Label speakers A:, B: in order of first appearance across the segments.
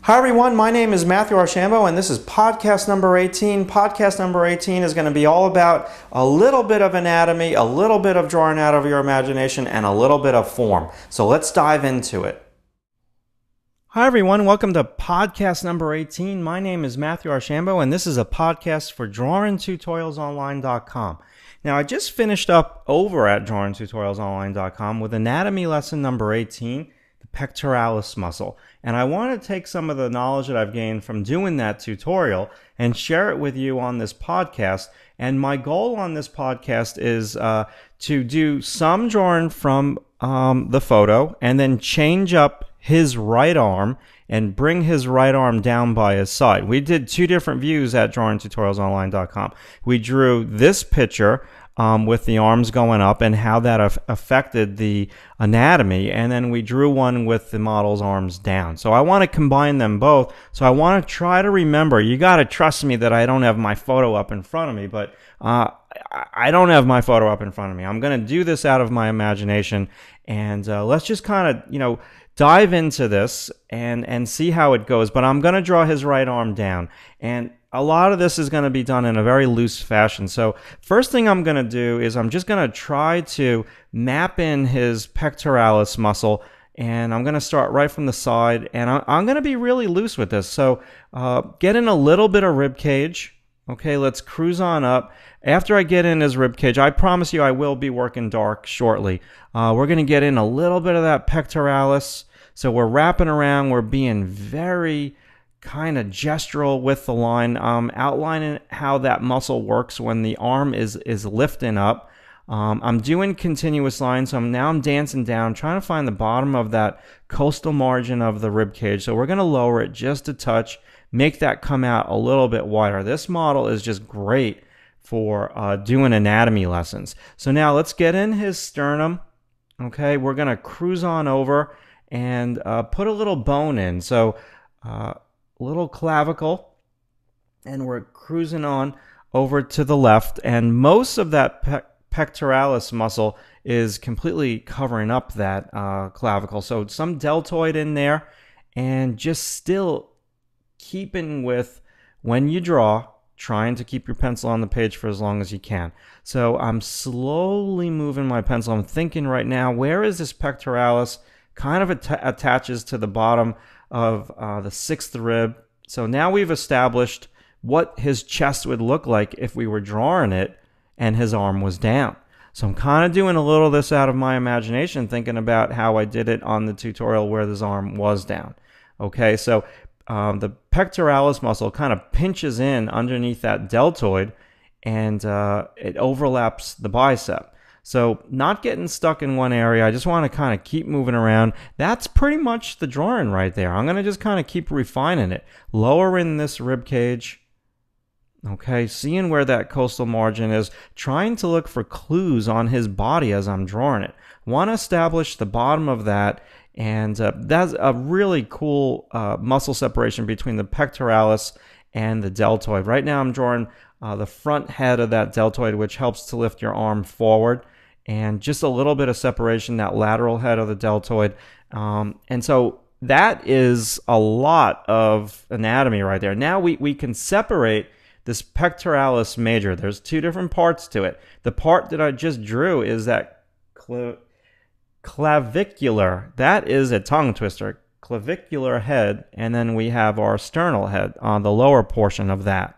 A: Hi everyone, my name is Matthew Archambault and this is podcast number 18. Podcast number 18 is going to be all about a little bit of anatomy, a little bit of drawing out of your imagination, and a little bit of form. So let's dive into it. Hi everyone, welcome to podcast number 18. My name is Matthew Archambault and this is a podcast for drawingtutorialsonline.com. Now I just finished up over at drawingtutorialsonline.com with anatomy lesson number 18. Pectoralis muscle, and I want to take some of the knowledge that I've gained from doing that tutorial and share it with you on this podcast. And my goal on this podcast is to do some drawing from the photo and then change up his right arm and bring his right arm down by his side. We did two different views at drawingtutorialsonline.com. We drew this picture with the arms going up and how that affected the anatomy, and then we drew one with the model's arms down. So I want to combine them both. So I want to try to remember. You got to trust me that I don't have my photo up in front of me, but I don't have my photo up in front of me. I'm going to do this out of my imagination, and let's just kind of, dive into this and see how it goes. But I'm going to draw his right arm down, and a lot of this is going to be done in a very loose fashion. So first thing I'm going to do is I'm just going to try to map in his pectoralis muscle, and I'm going to start right from the side, and I'm going to be really loose with this. So get in a little bit of rib cage. Okay, let's cruise on up. After I get in his rib cage, I promise you I will be working dark shortly. We're going to get in a little bit of that pectoralis. So we're wrapping around. We're being very kind of gestural with the line, outlining how that muscle works when the arm is lifting up. I'm doing continuous lines, so now I'm dancing down, trying to find the bottom of that coastal margin of the rib cage. So we're going to lower it just a touch, make that come out a little bit wider. This model is just great for doing anatomy lessons. So now let's get in his sternum. Okay, we're going to cruise on over and put a little bone in. So little clavicle, and we're cruising on over to the left, and most of that pectoralis muscle is completely covering up that clavicle. So some deltoid in there, and just still keeping with, when you draw, trying to keep your pencil on the page for as long as you can. So I'm slowly moving my pencil. I'm thinking right now, where is this pectoralis? Kind of attaches to the bottom of the sixth rib. So now we've established what his chest would look like if we were drawing it and his arm was down. So I'm kind of doing a little of this out of my imagination, thinking about how I did it on the tutorial where his arm was down. Okay, so the pectoralis muscle kind of pinches in underneath that deltoid, and it overlaps the bicep. So not getting stuck in one area. I just want to kind of keep moving around. That's pretty much the drawing right there. I'm going to just kind of keep refining it. Lowering this rib cage. Okay, seeing where that coastal margin is. Trying to look for clues on his body as I'm drawing it. Want to establish the bottom of that. And that's a really cool muscle separation between the pectoralis and the deltoid. Right now I'm drawing the front head of that deltoid, which helps to lift your arm forward. And just a little bit of separation, that lateral head of the deltoid. And so that is a lot of anatomy right there. Now we can separate this pectoralis major. There's two different parts to it. The part that I just drew is that clavicular. That is a tongue twister. Clavicular head. And then we have our sternal head on the lower portion of that.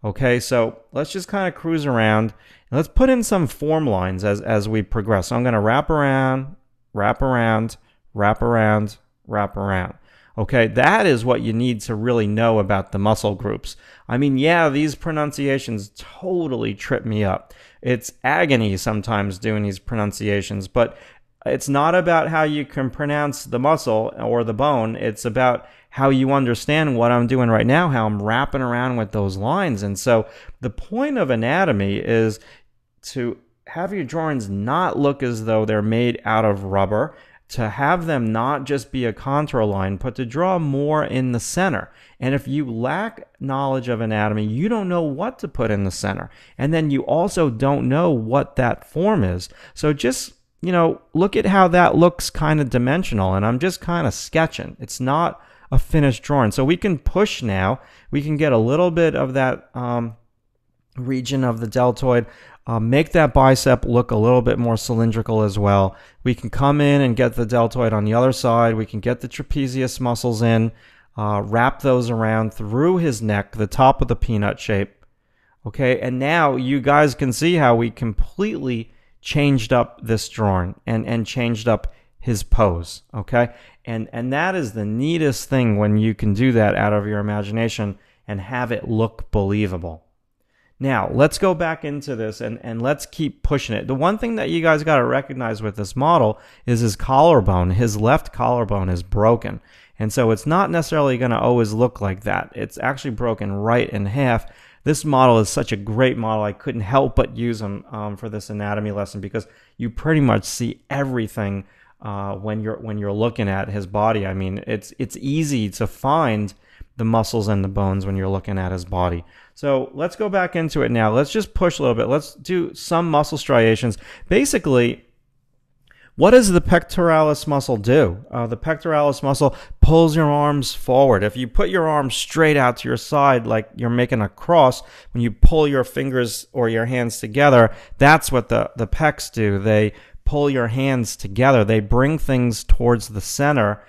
A: Okay, so let's just kind of cruise around. Let's put in some form lines as we progress. So I'm going to wrap around, wrap around, wrap around, wrap around. Okay, that is what you need to really know about the muscle groups. I mean, yeah, these pronunciations totally trip me up. It's agony sometimes doing these pronunciations, but it's not about how you can pronounce the muscle or the bone. It's about how you understand what I'm doing right now, how I'm wrapping around with those lines. And so the point of anatomy is to have your drawings not look as though they're made out of rubber, to have them not just be a contour line, but to draw more in the center. And if you lack knowledge of anatomy, you don't know what to put in the center. And then you also don't know what that form is. So just look at how that looks kind of dimensional, and I'm just kind of sketching. It's not a finished drawing. So we can push now. We can get a little bit of that region of the deltoid, make that bicep look a little bit more cylindrical as well. We can come in and get the deltoid on the other side. We can get the trapezius muscles in, wrap those around through his neck, the top of the peanut shape. Okay, and now you guys can see how we completely changed up this drawing and changed up his pose. Okay, and that is the neatest thing when you can do that out of your imagination and have it look believable. Now, let's go back into this and let's keep pushing it. The one thing that you guys got to recognize with this model is his collarbone. His left collarbone is broken. And so it's not necessarily going to always look like that. It's actually broken right in half. This model is such a great model. I couldn't help but use them for this anatomy lesson because you pretty much see everything when you're looking at his body. I mean, it's easy to find the muscles and the bones when you're looking at his body. So let's go back into it now. Let's just push a little bit. Let's do some muscle striations. Basically, what does the pectoralis muscle do? The pectoralis muscle pulls your arms forward. If you put your arms straight out to your side like you're making a cross, when you pull your fingers or your hands together, that's what the pecs do. They pull your hands together. They bring things towards the center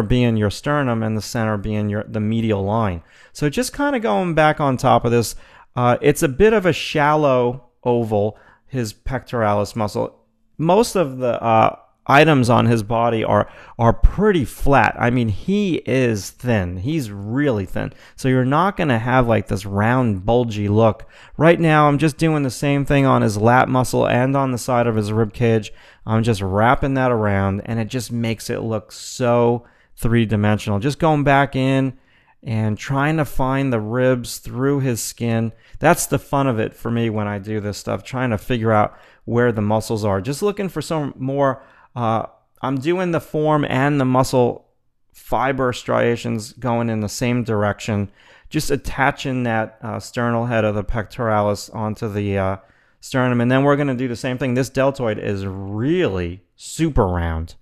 A: being your sternum and the center being the medial line. So just kind of going back on top of this, it's a bit of a shallow oval, his pectoralis muscle. Most of the items on his body are pretty flat. I mean, he is thin. He's really thin. So you're not going to have like this round, bulgy look. Right now, I'm just doing the same thing on his lat muscle and on the side of his rib cage. I'm just wrapping that around, and it just makes it look so three-dimensional. Just going back in and trying to find the ribs through his skin. That's the fun of it for me when I do this stuff, trying to figure out where the muscles are. Just looking for some more, I'm doing the form and the muscle fiber striations going in the same direction, just attaching that sternal head of the pectoralis onto the sternum. And then we're going to do the same thing. This deltoid is really super round.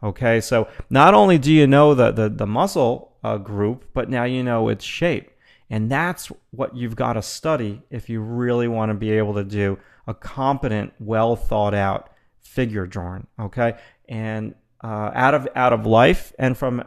A: Okay, so not only do you know the muscle group, but now you know its shape. And that's what you've got to study if you really want to be able to do a competent, well thought out figure drawing. Okay, and out of life and from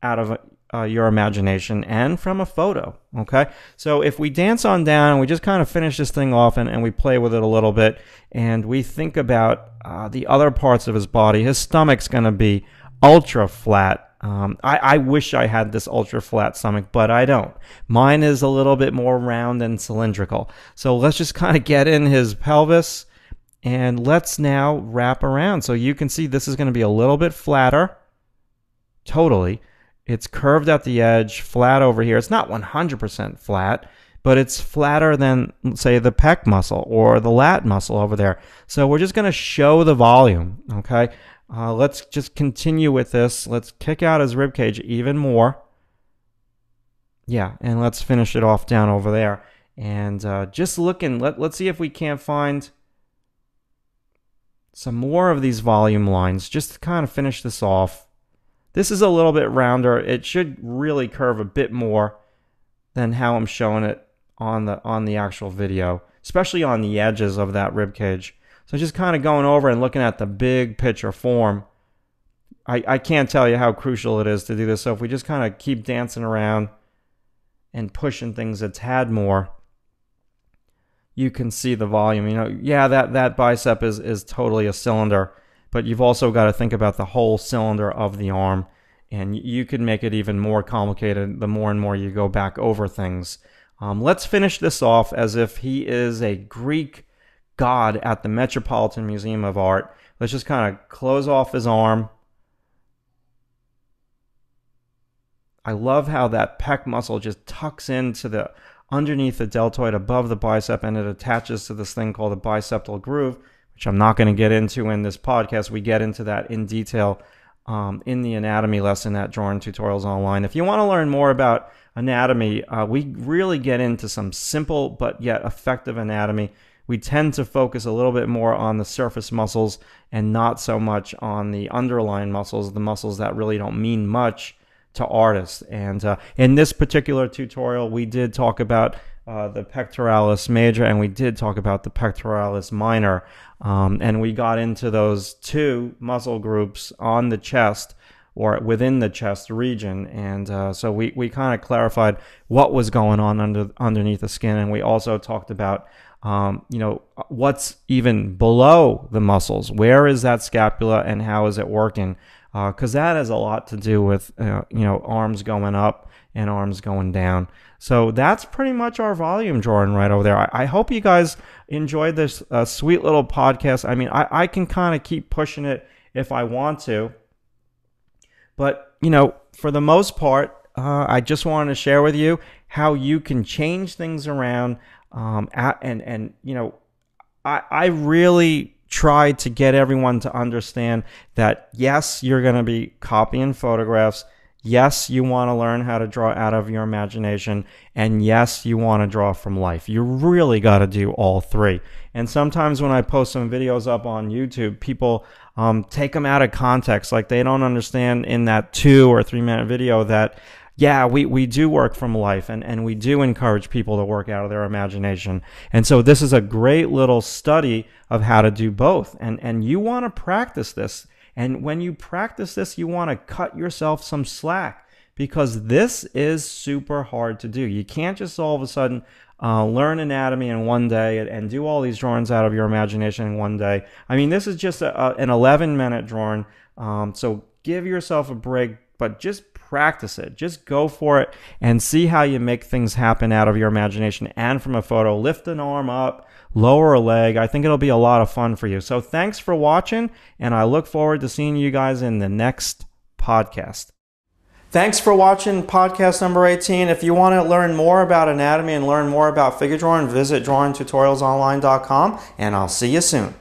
A: out of your imagination and from a photo. Okay, so if we dance on down and we just kind of finish this thing off and we play with it a little bit and we think about the other parts of his body, his stomach's going to be ultra flat. I wish I had this ultra flat stomach, but I don't. Mine is a little bit more round and cylindrical. So let's just kind of get in his pelvis and let's now wrap around. So you can see this is going to be a little bit flatter. Totally. It's curved at the edge, flat over here. It's not 100% flat, but it's flatter than, say, the pec muscle or the lat muscle over there. So we're just going to show the volume, okay? Let's just continue with this. Let's kick out his rib cage even more. Yeah, and let's finish it off down over there. And just looking, let's see if we can't find some more of these volume lines just to kind of finish this off. This is a little bit rounder. It should really curve a bit more than how I'm showing it on the actual video, especially on the edges of that rib cage. So just kind of going over and looking at the big picture form. I can't tell you how crucial it is to do this. So if we just kind of keep dancing around and pushing things a tad more, you can see the volume. You know, yeah, that bicep is totally a cylinder, but you've also got to think about the whole cylinder of the arm, and you can make it even more complicated the more and more you go back over things. Let's finish this off as if he is a Greek god at the Metropolitan Museum of Art. Let's just kind of close off his arm. I love how that pec muscle just tucks into the underneath the deltoid above the bicep, and it attaches to this thing called the biceptal groove, which I'm not going to get into in this podcast. We get into that in detail in the anatomy lesson at Drawing Tutorials Online. If you want to learn more about anatomy, we really get into some simple but yet effective anatomy. We tend to focus a little bit more on the surface muscles and not so much on the underlying muscles, the muscles that really don't mean much to artists. And in this particular tutorial, we did talk about the pectoralis major, and we did talk about the pectoralis minor, and we got into those two muscle groups on the chest or within the chest region. And so we kind of clarified what was going on underneath the skin, and we also talked about what's even below the muscles. Where is that scapula and how is it working? Because that has a lot to do with arms going up and arms going down. So that's pretty much our volume drawing right over there. I hope you guys enjoyed this sweet little podcast. I mean, I can kind of keep pushing it if I want to, but for the most part, I just wanted to share with you how you can change things around. I really tried to get everyone to understand that, yes, you're going to be copying photographs. Yes, you want to learn how to draw out of your imagination. And yes, you want to draw from life. You really got to do all three. And sometimes when I post some videos up on YouTube, people take them out of context. Like they don't understand in that 2 or 3 minute video that, yeah, we do work from life, and we do encourage people to work out of their imagination. And so this is a great little study of how to do both. And you want to practice this. And when you practice this, you want to cut yourself some slack, because this is super hard to do. You can't just all of a sudden learn anatomy in one day and do all these drawings out of your imagination in one day. I mean, this is just an 11-minute drawing. So give yourself a break, but just practice it. Just go for it and see how you make things happen out of your imagination and from a photo. Lift an arm up, lower a leg. I think it'll be a lot of fun for you. So thanks for watching, and I look forward to seeing you guys in the next podcast. Thanks for watching podcast number 18. If you want to learn more about anatomy and learn more about figure drawing, visit drawingtutorialsonline.com, and I'll see you soon.